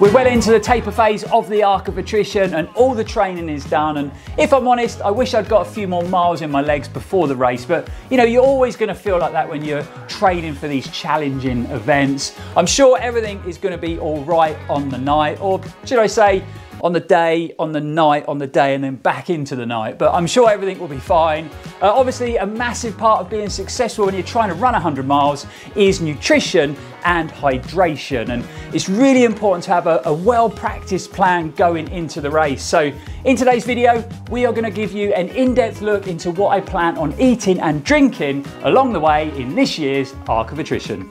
We're well into the taper phase of the Arc of Attrition and all the training is done, and if I'm honest, I wish I'd got a few more miles in my legs before the race, but you know, you're always going to feel like that when you're training for these challenging events. I'm sure everything is going to be all right on the night, or should I say on the day, on the night, on the day, and then back into the night, but I'm sure everything will be fine. Obviously, a massive part of being successful when you're trying to run 100 miles is nutrition and hydration, and it's really important to have a well-practiced plan going into the race. So in today's video, we are going to give you an in-depth look into what I plan on eating and drinking along the way in this year's Arc of Attrition.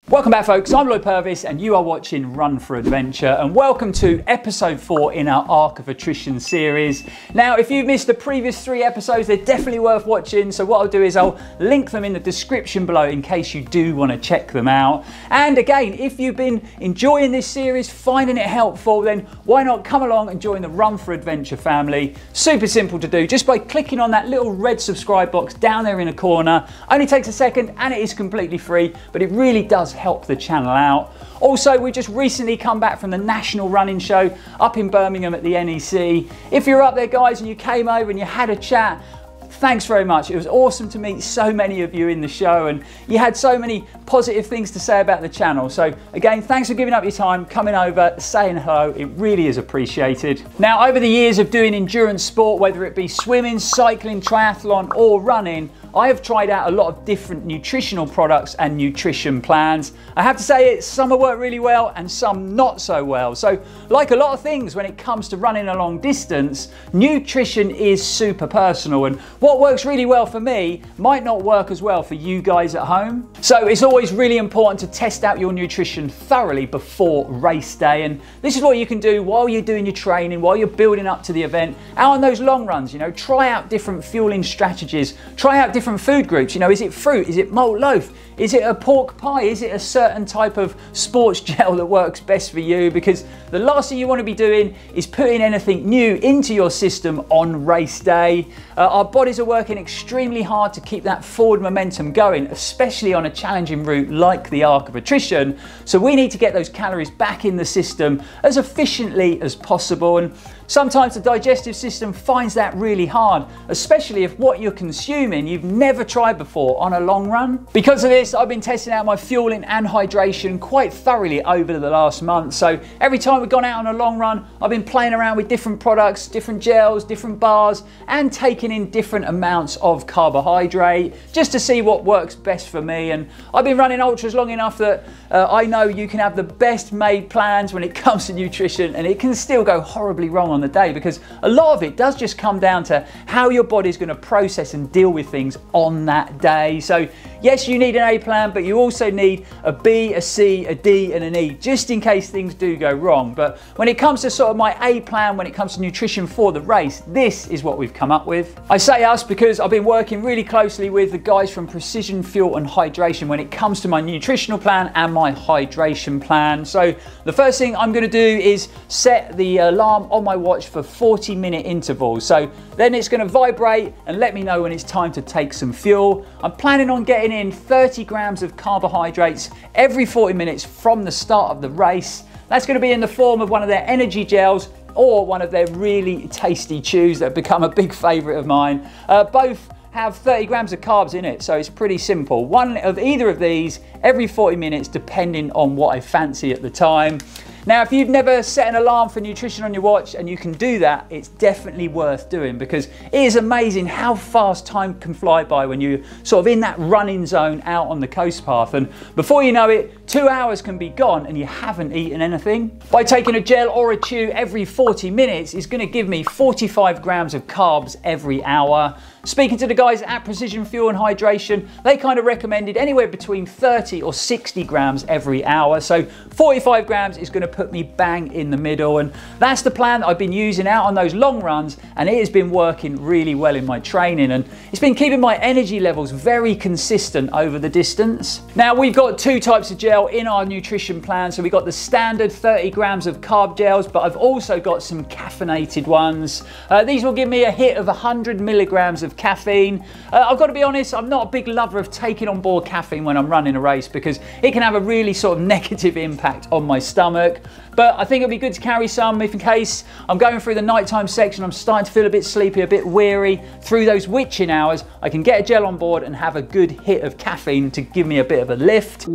Welcome back, folks. I'm Lloyd Purvis and you are watching Run4Adventure, and welcome to episode 4 in our Arc of Attrition series. Now, if you've missed the previous 3 episodes, they're definitely worth watching, so what I'll do is I'll link them in the description below in case you do want to check them out. And again, if you've been enjoying this series, finding it helpful, then why not come along and join the Run4Adventure family. Super simple to do, just by clicking on that little red subscribe box down there in the corner. Only takes a second and it is completely free, but it really does help the channel out. Also, we just recently come back from the National Running Show up in Birmingham at the NEC. If you're up there, guys, and you came over and you had a chat, thanks very much. It was awesome to meet so many of you in the show, and you had so many positive things to say about the channel. So again, thanks for giving up your time, coming over, saying hello. It really is appreciated. Now, over the years of doing endurance sport, whether it be swimming, cycling, triathlon, or running, I have tried out a lot of different nutritional products and nutrition plans. I have to say, some have worked really well and some not so well. So like a lot of things when it comes to running a long distance, nutrition is super personal, and what works really well for me might not work as well for you guys at home. So it's always really important to test out your nutrition thoroughly before race day, and this is what you can do while you're doing your training, while you're building up to the event, out on those long runs. You know, try out different fueling strategies, try out different food groups. You know, is it fruit? Is it malt loaf? Is it a pork pie? Is it a certain type of sports gel that works best for you? Because the last thing you want to be doing is putting anything new into your system on race day. Our bodies are working extremely hard to keep that forward momentum going, especially on a challenging route like the Arc of Attrition. So we need to get those calories back in the system as efficiently as possible. And sometimes the digestive system finds that really hard, especially if what you're consuming you've never tried before on a long run. Because of this, I've been testing out my fueling and hydration quite thoroughly over the last month. So every time we've gone out on a long run, I've been playing around with different products, different gels, different bars, and taking in different amounts of carbohydrate just to see what works best for me. And I've been running ultras long enough that I know you can have the best made plans when it comes to nutrition, and it can still go horribly wrong on the day, because a lot of it does just come down to how your body's going to process and deal with things on that day. So yes, you need an A plan, but you also need a B, a C, a D, and an E, just in case things do go wrong. But when it comes to sort of my A plan, when it comes to nutrition for the race, this is what we've come up with. I say us because I've been working really closely with the guys from Precision Fuel and Hydration when it comes to my nutritional plan and my hydration plan. So the first thing I'm going to do is set the alarm on my watch for 40-minute intervals. So then it's going to vibrate and let me know when it's time to take some fuel. I'm planning on getting in 30 grams of carbohydrates every 40 minutes from the start of the race. That's going to be in the form of one of their energy gels or one of their really tasty chews that have become a big favorite of mine. Both have 30 grams of carbs in it, so it's pretty simple. One of either of these every 40 minutes, depending on what I fancy at the time. Now, if you've never set an alarm for nutrition on your watch and you can do that, it's definitely worth doing, because it is amazing how fast time can fly by when you're sort of in that running zone out on the coast path, and before you know it, 2 hours can be gone and you haven't eaten anything. By taking a gel or a chew every 40 minutes is going to give me 45 grams of carbs every hour. speaking to the guys at Precision Fuel and Hydration, they kind of recommended anywhere between 30 or 60 grams every hour. So 45 grams is going to put me bang in the middle. And that's the plan that I've been using out on those long runs. And it has been working really well in my training. And it's been keeping my energy levels very consistent over the distance. Now, we've got two types of gel in our nutrition plan. So we've got the standard 30 grams of carb gels, but I've also got some caffeinated ones. These will give me a hit of 100 milligrams of caffeine. I've got to be honest, I'm not a big lover of taking on board caffeine when I'm running a race because it can have a really sort of negative impact on my stomach. But I think it'd be good to carry some if in case I'm going through the nighttime section, I'm starting to feel a bit sleepy, a bit weary. Through those witching hours, I can get a gel on board and have a good hit of caffeine to give me a bit of a lift.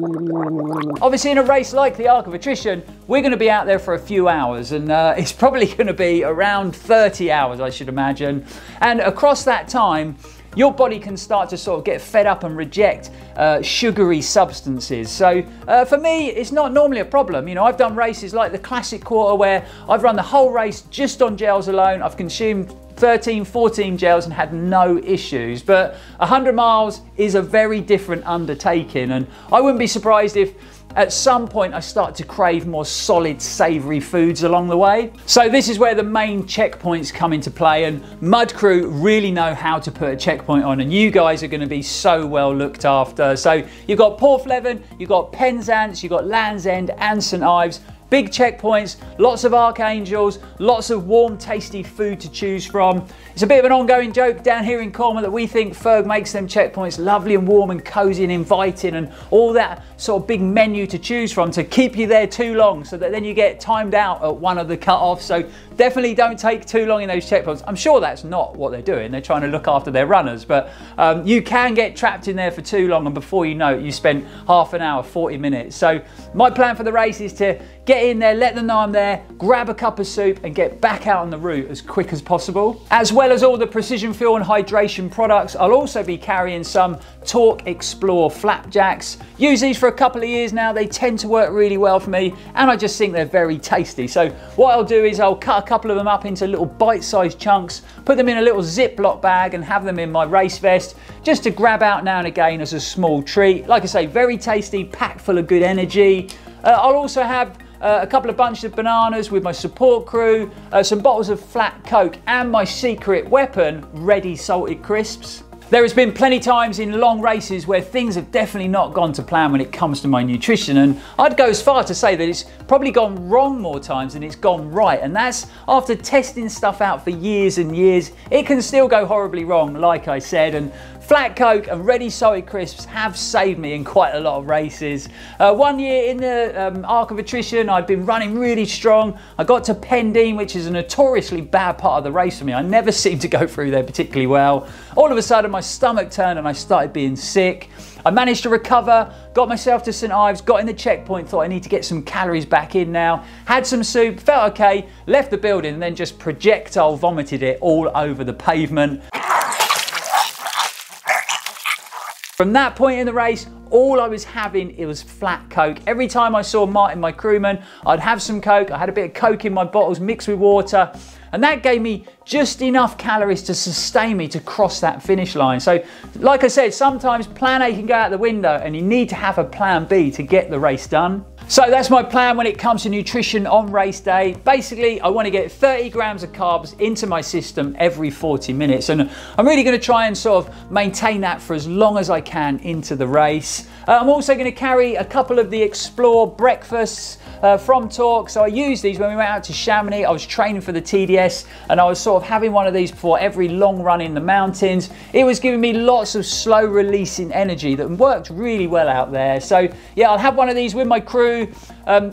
Obviously, in a race like the Arc of Attrition, we're going to be out there for a few hours, and it's probably going to be around 30 hours, I should imagine. And across that time, your body can start to sort of get fed up and reject sugary substances. So for me, it's not normally a problem. You know, I've done races like the Classic Quarter where I've run the whole race just on gels alone. I've consumed 13, 14 gels and had no issues. But 100 miles is a very different undertaking, and I wouldn't be surprised if at some point I start to crave more solid, savoury foods along the way. So this is where the main checkpoints come into play, and Mud Crew really know how to put a checkpoint on, and you guys are going to be so well looked after. So you've got Porthleven, you've got Penzance, you've got Land's End and St Ives. Big checkpoints, lots of archangels, lots of warm, tasty food to choose from. It's a bit of an ongoing joke down here in Cornwall that we think FERG makes them checkpoints lovely and warm and cozy and inviting and all that sort of big menu to choose from to keep you there too long so that then you get timed out at one of the cut-offs. So definitely don't take too long in those checkpoints. I'm sure that's not what they're doing. They're trying to look after their runners, but you can get trapped in there for too long, and before you know it, you spent half an hour, 40 minutes. So my plan for the race is to get in there, let them know I'm there, grab a cup of soup and get back out on the route as quick as possible. As well as all the Precision Fuel and Hydration products, I'll also be carrying some TORQ Explore flapjacks. Use these for a couple of years now. They tend to work really well for me, and I just think they're very tasty. So what I'll do is I'll cut a couple of them up into little bite-sized chunks, put them in a little Ziploc bag and have them in my race vest just to grab out now and again as a small treat. Like I say, very tasty, packed full of good energy. I'll also have a couple of bunches of bananas with my support crew, some bottles of flat Coke, and my secret weapon, ready salted crisps. There has been plenty times in long races where things have definitely not gone to plan when it comes to my nutrition, and I'd go as far to say that it's probably gone wrong more times than it's gone right, and that's after testing stuff out for years and years. It can still go horribly wrong, like I said, and flat Coke and ready salted crisps have saved me in quite a lot of races. One year in the Arc of Attrition, I'd been running really strong. I got to Pendine, which is a notoriously bad part of the race for me. I never seemed to go through there particularly well. All of a sudden, my stomach turned and I started being sick. I managed to recover, got myself to St Ives, got in the checkpoint, thought I need to get some calories back in now, had some soup, felt okay, left the building and then just projectile vomited it all over the pavement. From that point in the race, all I was having, it was flat Coke. Every time I saw Martin, my crewman, I'd have some Coke. I had a bit of Coke in my bottles mixed with water, and that gave me just enough calories to sustain me to cross that finish line. So, like I said, sometimes plan A can go out the window and you need to have a plan B to get the race done. So that's my plan when it comes to nutrition on race day. Basically, I want to get 30 grams of carbs into my system every 40 minutes. And I'm really going to try and sort of maintain that for as long as I can into the race. I'm also going to carry a couple of the Explore breakfasts from TORQ. So I used these when we went out to Chamonix. I was training for the TDS and I was sort of having one of these before every long run in the mountains. It was giving me lots of slow releasing energy that worked really well out there. So yeah, I'll have one of these with my crew.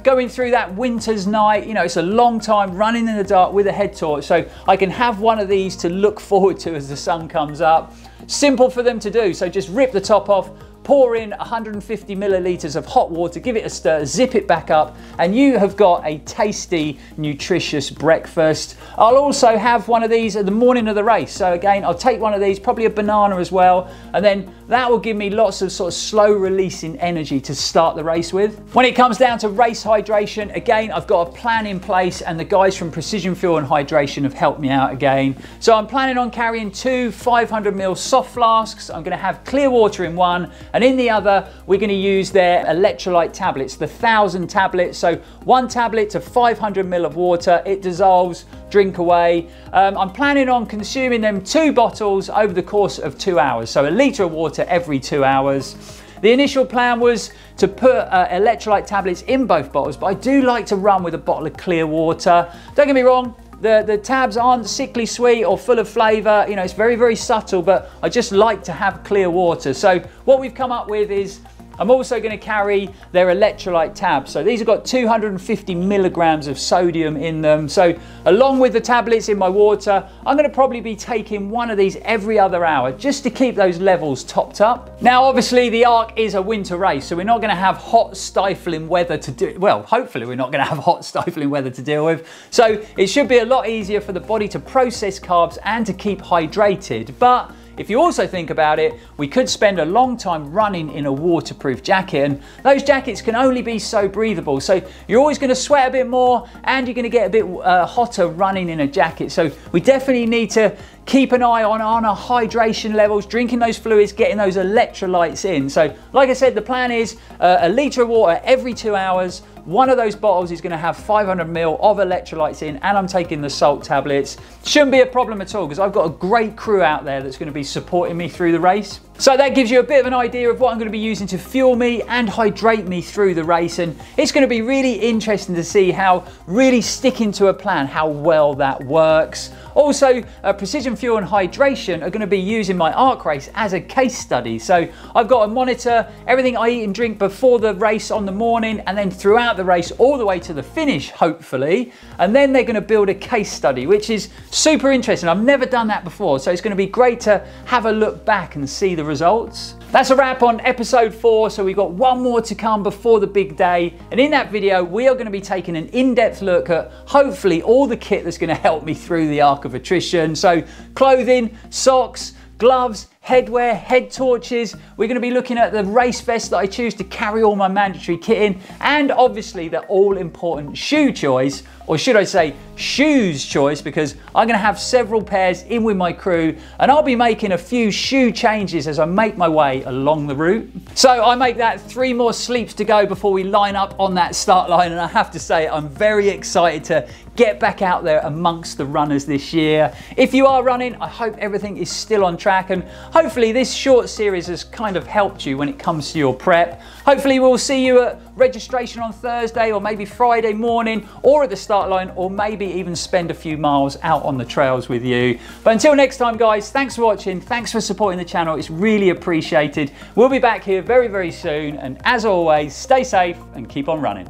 Going through that winter's night, you know, it's a long time running in the dark with a head torch, so I can have one of these to look forward to as the sun comes up. Simple for them to do, so just rip the top off, pour in 150 milliliters of hot water, give it a stir, zip it back up, and you have got a tasty, nutritious breakfast. I'll also have one of these at the morning of the race. So again, I'll take one of these, probably a banana as well, and then that will give me lots of sort of slow releasing energy to start the race with. When it comes down to race hydration, again, I've got a plan in place, and the guys from Precision Fuel and Hydration have helped me out again. So I'm planning on carrying 2 500ml soft flasks. I'm going to have clear water in one, and in the other, we're going to use their electrolyte tablets, the 1000 tablets. So 1 tablet to 500ml of water, it dissolves, drink away. I'm planning on consuming them 2 bottles over the course of 2 hours. So a litre of water every 2 hours. The initial plan was to put electrolyte tablets in both bottles, but I do like to run with a bottle of clear water. Don't get me wrong, the tabs aren't sickly sweet or full of flavour. You know, it's very, very subtle, but I just like to have clear water. So what we've come up with is I'm also going to carry their electrolyte tabs. So these have got 250 milligrams of sodium in them. So along with the tablets in my water, I'm going to probably be taking one of these every other hour just to keep those levels topped up. Now, obviously the Arc is a winter race, so we're not going to have hot, stifling weather to do. Well, hopefully we're not going to have hot, stifling weather to deal with. So it should be a lot easier for the body to process carbs and to keep hydrated. But if you also think about it, we could spend a long time running in a waterproof jacket, and those jackets can only be so breathable. So you're always going to sweat a bit more, and you're going to get a bit hotter running in a jacket. So we definitely need to keep an eye on our hydration levels, drinking those fluids, getting those electrolytes in. So like I said, the plan is a litre of water every 2 hours. One of those bottles is going to have 500ml of electrolytes in, and I'm taking the salt tablets. Shouldn't be a problem at all, because I've got a great crew out there that's going to be supporting me through the race. So that gives you a bit of an idea of what I'm going to be using to fuel me and hydrate me through the race, and it's going to be really interesting to see how really sticking to a plan, how well that works. Also, Precision Fuel and Hydration are going to be using my Arc race as a case study. So I've got to monitor everything I eat and drink before the race on the morning, and then throughout the race all the way to the finish, hopefully. And then they're going to build a case study, which is super interesting. I've never done that before, so it's going to be great to have a look back and see the results. That's a wrap on episode 4, so we've got one more to come before the big day. And in that video, we are going to be taking an in-depth look at hopefully all the kit that's going to help me through the Arc of Attrition. So clothing, socks, gloves, headwear, head torches. We're going to be looking at the race vest that I choose to carry all my mandatory kit in, and obviously the all important shoe choice, or should I say shoes choice, because I'm going to have several pairs in with my crew, and I'll be making a few shoe changes as I make my way along the route. So I make that 3 more sleeps to go before we line up on that start line, and I have to say I'm very excited to get back out there amongst the runners this year. If you are running, I hope everything is still on track, and hopefully this short series has kind of helped you when it comes to your prep. Hopefully we'll see you at registration on Thursday, or maybe Friday morning, or at the start line, or maybe even spend a few miles out on the trails with you. But until next time, guys, thanks for watching, thanks for supporting the channel, it's really appreciated. We'll be back here very, very soon, and as always, stay safe and keep on running.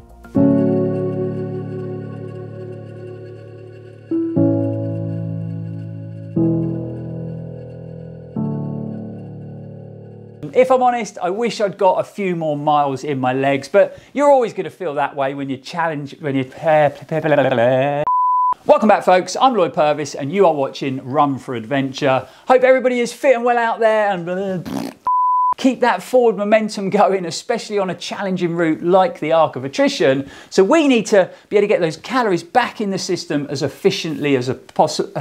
If I'm honest, I wish I'd got a few more miles in my legs, but you're always going to feel that way when you challenge, when you... Welcome back, folks. I'm Lloyd Purvis, and you are watching Run4Adventure. Hope everybody is fit and well out there, and keep that forward momentum going, especially on a challenging route like the Arc of Attrition. So we need to be able to get those calories back in the system as efficiently as possible.